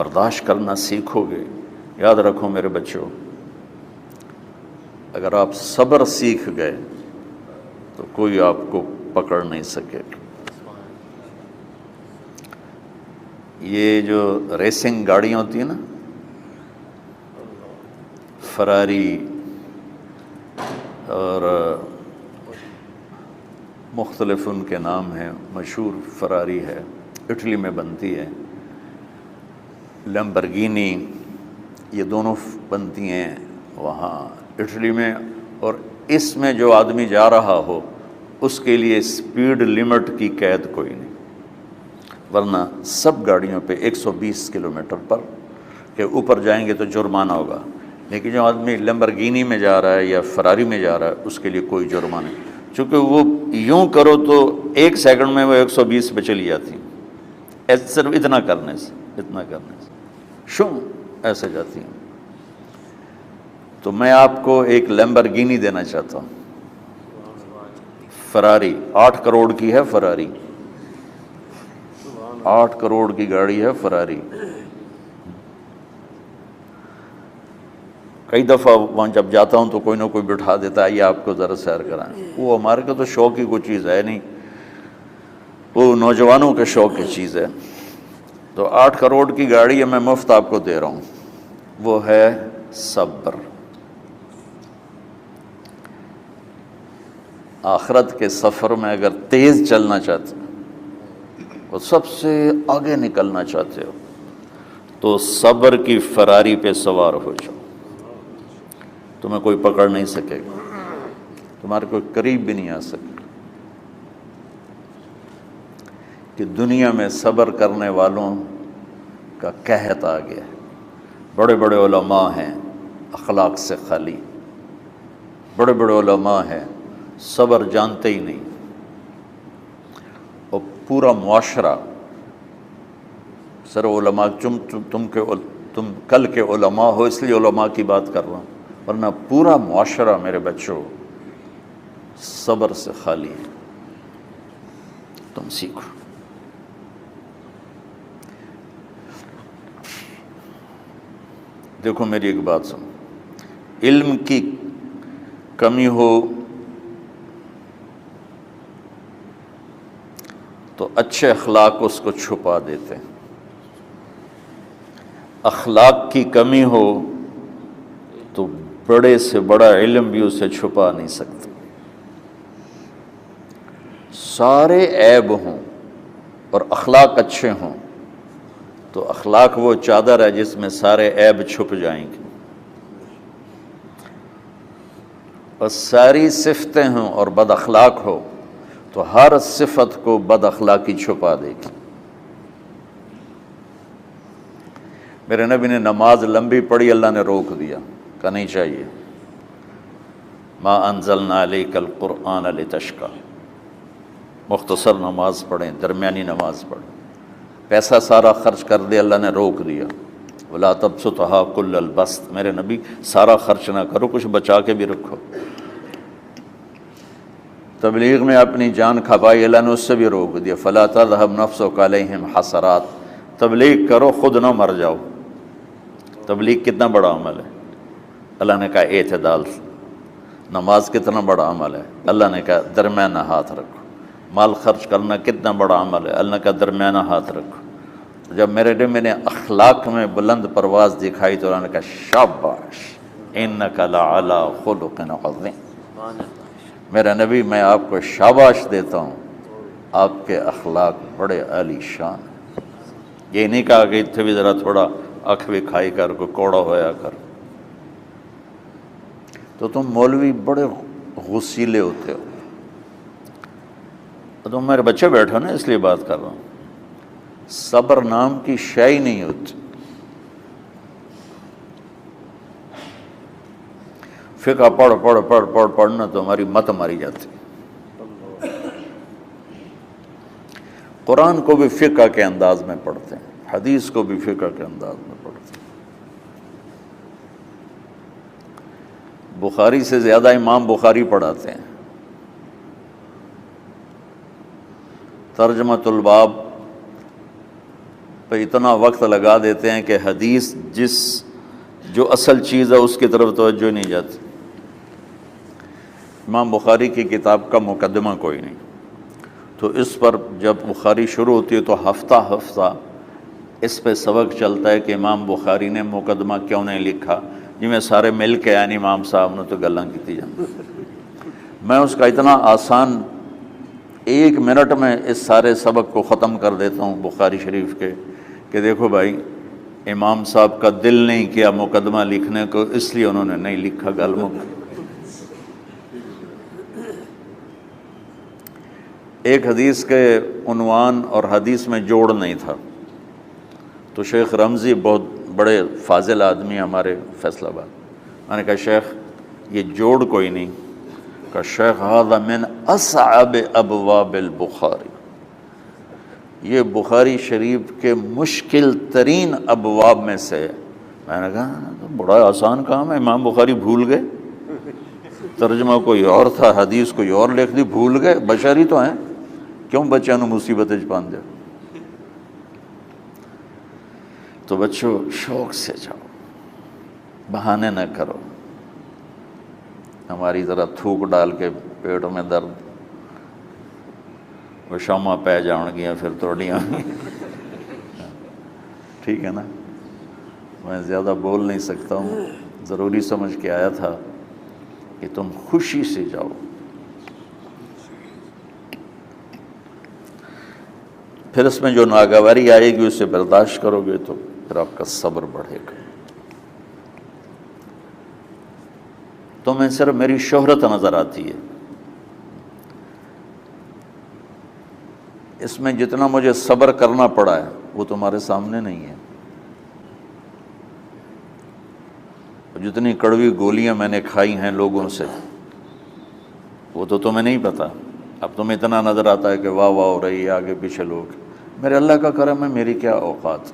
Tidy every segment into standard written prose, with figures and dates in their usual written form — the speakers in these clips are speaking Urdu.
برداشت کرنا سیکھو گے، یاد رکھو میرے بچوں، اگر آپ صبر سیکھ گئے تو کوئی آپ کو پکڑ نہیں سکے گا۔ یہ جو ریسنگ گاڑیاں ہوتی ہیں نا، فراری اور مختلف ان کے نام ہیں، مشہور فراری ہے، اٹلی میں بنتی ہے، لیمبرگینی، یہ دونوں بنتی ہیں وہاں اٹلی میں، اور اس میں جو آدمی جا رہا ہو اس کے لیے سپیڈ لمٹ کی قید کوئی نہیں، ورنہ سب گاڑیوں پہ 120 کلومیٹر پر کے اوپر جائیں گے تو جرمانہ ہوگا، لیکن جو آدمی لیمبرگینی میں جا رہا ہے یا فراری میں جا رہا ہے اس کے لیے کوئی جرمانہ نہیں، چونکہ وہ یوں کرو تو 1 سیکنڈ میں وہ 120 پہ چلی جاتی، صرف اتنا کرنے سے شوں ایسے جاتی ہیں۔ تو میں آپ کو ایک لیمبرگینی دینا چاہتا ہوں، فراری 8 کروڑ کی ہے، فراری 8 کروڑ کی گاڑی ہے فراری۔ کئی دفعہ وہاں جب جاتا ہوں تو کوئی نہ کوئی بٹھا دیتا ہے، یہ آپ کو ذرا سیر کرائیں، وہ ہمارے کو تو شوق کی کوئی چیز ہے نہیں، وہ نوجوانوں کے شوق کی چیز ہے۔ تو 8 کروڑ کی گاڑی ہے، میں مفت آپ کو دے رہا ہوں، وہ ہے صبر۔ آخرت کے سفر میں اگر تیز چلنا چاہتے ہو اور سب سے آگے نکلنا چاہتے ہو تو صبر کی فراری پہ سوار ہو جاؤ، تمہیں کوئی پکڑ نہیں سکے گا، تمہارے کوئی قریب بھی نہیں آ سکے۔ کہ دنیا میں صبر کرنے والوں کا قحط آ گیا ہے، بڑے بڑے علماء ہیں اخلاق سے خالی، بڑے بڑے علماء ہیں صبر جانتے ہی نہیں، اور پورا معاشرہ، سر علماء تم کل کے علماء ہو اس لیے علماء کی بات کر رہا ہوں، ورنہ پورا معاشرہ میرے بچوں صبر سے خالی ہے۔ تم سیکھو۔ دیکھو میری ایک بات سنو، علم کی کمی ہو تو اچھے اخلاق اس کو چھپا دیتے ہیں، اخلاق کی کمی ہو تو بڑے سے بڑا علم بھی اسے چھپا نہیں سکتا۔ سارے عیب ہوں اور اخلاق اچھے ہوں تو اخلاق وہ چادر ہے جس میں سارے عیب چھپ جائیں گے، اور ساری صفتیں ہوں اور بد اخلاق ہو تو ہر صفت کو بد اخلاقی چھپا دے گی۔ میرے نبی نے نماز لمبی پڑھی، اللہ نے روک دیا، کہا نہیں چاہیے، ما انزلنا علیک القرآن لتشقی، مختصر نماز پڑھیں، درمیانی نماز پڑھیں، پیسہ سارا خرچ کر دے، اللہ نے روک دیا، ولا تبسطها کل البسط، میرے نبی سارا خرچ نہ کرو، کچھ بچا کے بھی رکھو۔ تبلیغ میں اپنی جان کھپائی، اللہ نے اس سے بھی روک دیا، فلا تذهب نفسک علیہم حسرات، تبلیغ کرو خود نہ مر جاؤ۔ تبلیغ کتنا بڑا عمل ہے، اللہ نے کہا اعتدال۔ نماز کتنا بڑا عمل ہے، اللہ نے کہا درمیانہ ہاتھ رکھو۔ مال خرچ کرنا کتنا بڑا عمل ہے، اللہ نے کہا درمیانہ ہاتھ رکھو۔ جب میرے نے میں نے اخلاق میں بلند پرواز دکھائی تو اللہ نے کہا شاباش انک لعلی خلق عظیم، میرا نبی میں آپ کو شاباش دیتا ہوں، آپ کے اخلاق بڑے عالی شان ہیں۔ یہ نہیں کہا کہ اتنے بھی ذرا تھوڑا اکھ بھی کھائی کر کو کوڑا ہویا کر۔ تو تم مولوی بڑے غسیلے ہوتے ہو، تم میرے بچے بیٹھو نا اس لیے بات کر رہا ہوں، صبر نام کی شے ہی نہیں ہوتی۔ فقہ پڑھنا تو ہماری مت ماری جاتی، قرآن کو بھی فقہ کے انداز میں پڑھتے ہیں، حدیث کو بھی فقہ کے انداز میں پڑھتے ہیں۔ بخاری سے زیادہ امام بخاری پڑھاتے ہیں، ترجمۃ الباب پہ اتنا وقت لگا دیتے ہیں کہ حدیث جو اصل چیز ہے اس کی طرف توجہ نہیں جاتی۔ امام بخاری کی کتاب کا مقدمہ کوئی نہیں، تو اس پر جب بخاری شروع ہوتی ہے تو ہفتہ ہفتہ اس پہ سبق چلتا ہے کہ امام بخاری نے مقدمہ کیوں نہیں لکھا، جی میں سارے مل کے یعنی امام صاحب نے تو گلاں کی جاتی۔ میں اس کا اتنا آسان 1 منٹ میں اس سارے سبق کو ختم کر دیتا ہوں بخاری شریف کے، کہ دیکھو بھائی امام صاحب کا دل نہیں کیا مقدمہ لکھنے کو، اس لیے انہوں نے نہیں لکھا۔ گلموں ایک حدیث کے عنوان اور حدیث میں جوڑ نہیں تھا، تو شیخ رمزی بہت بڑے فاضل آدمی ہمارے فیصل آباد، میں نے کہا شیخ یہ جوڑ کوئی نہیں، کہا شیخ ھذا من اصعب ابواب البخاری، یہ بخاری شریف کے مشکل ترین ابواب میں سے۔ میں نے کہا بڑا آسان کام ہے، امام بخاری بھول گئے، ترجمہ کوئی اور تھا، حدیث کوئی اور لکھ دی، بھول گئے، بشری تو ہیں، کیوں بچوں نے مصیبت پان دیا۔ تو بچوں شوق سے جاؤ، بہانے نہ کرو، ہماری ذرا تھوک ڈال کے پیٹ میں درد، وہ شامہ پہ جان گیا پھر توڑیاں ٹھیک ہے نا، میں زیادہ بول نہیں سکتا ہوں، ضروری سمجھ کے آیا تھا کہ تم خوشی سے جاؤ۔ پھر اس میں جو ناگواری آئے گی اسے برداشت کرو گے تو پھر آپ کا صبر بڑھے گا۔ تمہیں صرف میری شہرت نظر آتی ہے، اس میں جتنا مجھے صبر کرنا پڑا ہے وہ تمہارے سامنے نہیں ہے، جتنی کڑوی گولیاں میں نے کھائی ہیں لوگوں سے وہ تو تمہیں نہیں پتا۔ اب تمہیں اتنا نظر آتا ہے کہ واہ واہ ہو رہی ہے آگے پیچھے لوگ، میرے اللہ کا کرم ہے، میری کیا اوقات،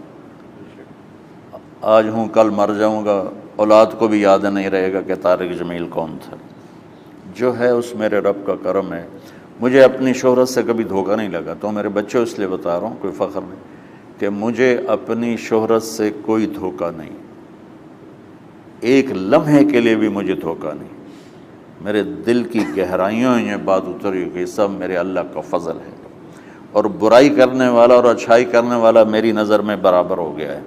آج ہوں کل مر جاؤں گا، اولاد کو بھی یاد نہیں رہے گا کہ طارق جمیل کون تھا۔ جو ہے اس میرے رب کا کرم ہے، مجھے اپنی شہرت سے کبھی دھوکہ نہیں لگا، تو میرے بچوں اس لیے بتا رہا ہوں، کوئی فخر نہیں، کہ مجھے اپنی شہرت سے کوئی دھوکہ نہیں، ایک لمحے کے لیے بھی مجھے دھوکہ نہیں، میرے دل کی گہرائیوں میں یہ بات اتری کہ سب میرے اللہ کا فضل ہے، اور برائی کرنے والا اور اچھائی کرنے والا میری نظر میں برابر ہو گیا ہے۔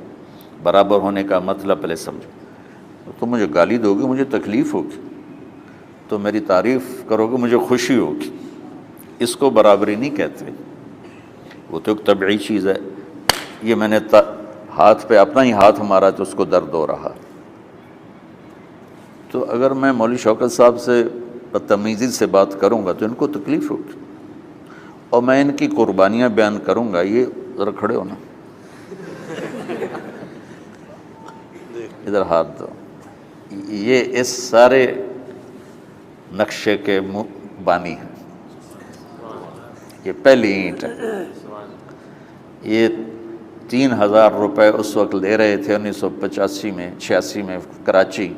برابر ہونے کا مطلب پہلے سمجھو، تو مجھے گالی دو گے مجھے تکلیف ہوگی، تو میری تعریف کرو گے مجھے خوشی ہوگی، اس کو برابری نہیں کہتے، وہ تو ایک طبعی چیز ہے۔ یہ میں نے ہاتھ پہ اپنا ہی ہاتھ مارا تو اس کو درد ہو رہا، تو اگر میں مولوی شوکت صاحب سے بدتمیزی سے بات کروں گا تو ان کو تکلیف ہوگی، اور میں ان کی قربانیاں بیان کروں گا۔ یہ ذرا کھڑے ہونا، ادھر ہاتھ دو، یہ اس سارے نقشے کے بانی ہیں، یہ پہلی اینٹ ہے، یہ 3000 روپے اس وقت لے رہے تھے 1985 میں 86 میں کراچی،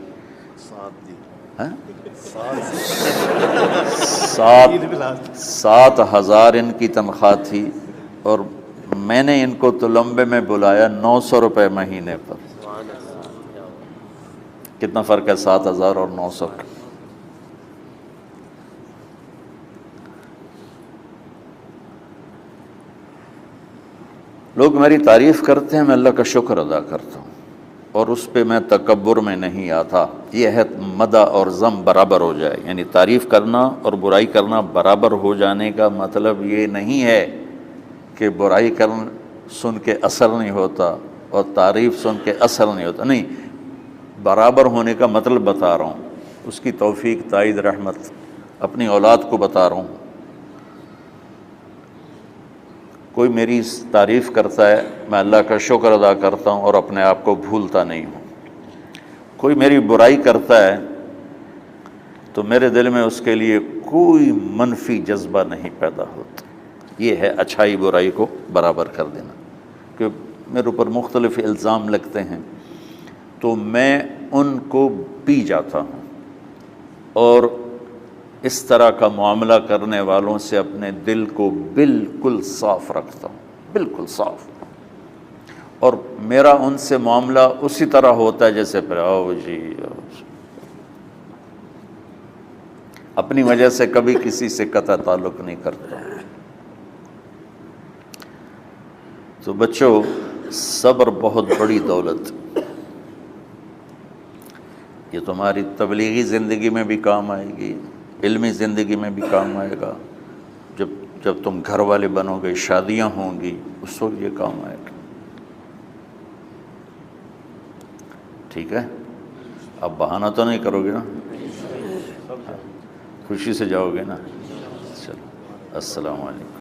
7,000 ان کی تنخواہ تھی، اور میں نے ان کو تلمبے میں بلایا 900 روپے مہینے پر۔ کتنا فرق ہے 7,000 اور 900 کا؟ لوگ میری تعریف کرتے ہیں، میں اللہ کا شکر ادا کرتا ہوں، اور اس پہ میں تکبر میں نہیں آتا۔ یہ ہے مدح اور ذم برابر ہو جائے، یعنی تعریف کرنا اور برائی کرنا برابر ہو جانے کا مطلب یہ نہیں ہے کہ برائی کرنا سن کے اثر نہیں ہوتا اور تعریف سن کے اثر نہیں ہوتا، نہیں، برابر ہونے کا مطلب بتا رہا ہوں، اس کی توفیق، تائید، رحمت اپنی اولاد کو بتا رہا ہوں۔ کوئی میری تعریف کرتا ہے، میں اللہ کا شکر ادا کرتا ہوں اور اپنے آپ کو بھولتا نہیں ہوں۔ کوئی میری برائی کرتا ہے تو میرے دل میں اس کے لیے کوئی منفی جذبہ نہیں پیدا ہوتا۔ یہ ہے اچھائی برائی کو برابر کر دینا۔ کہ میرے اوپر مختلف الزام لگتے ہیں تو میں ان کو پی جاتا ہوں، اور اس طرح کا معاملہ کرنے والوں سے اپنے دل کو بالکل صاف رکھتا ہوں، بالکل صاف، اور میرا ان سے معاملہ اسی طرح ہوتا ہے جیسے پھر آؤ جی اپنی وجہ سے کبھی کسی سے قطع تعلق نہیں کرتا۔ تو بچوں، صبر بہت بڑی دولت، یہ تمہاری تبلیغی زندگی میں بھی کام آئے گی، علمی زندگی میں بھی کام آئے گا، جب تم گھر والے بنو گے، شادیاں ہوں گی، اس وقت یہ کام آئے گا۔ ٹھیک ہے، اب بہانہ تو نہیں کرو گے نا، خوشی سے جاؤ گے نا؟ چلو، السلام علیکم۔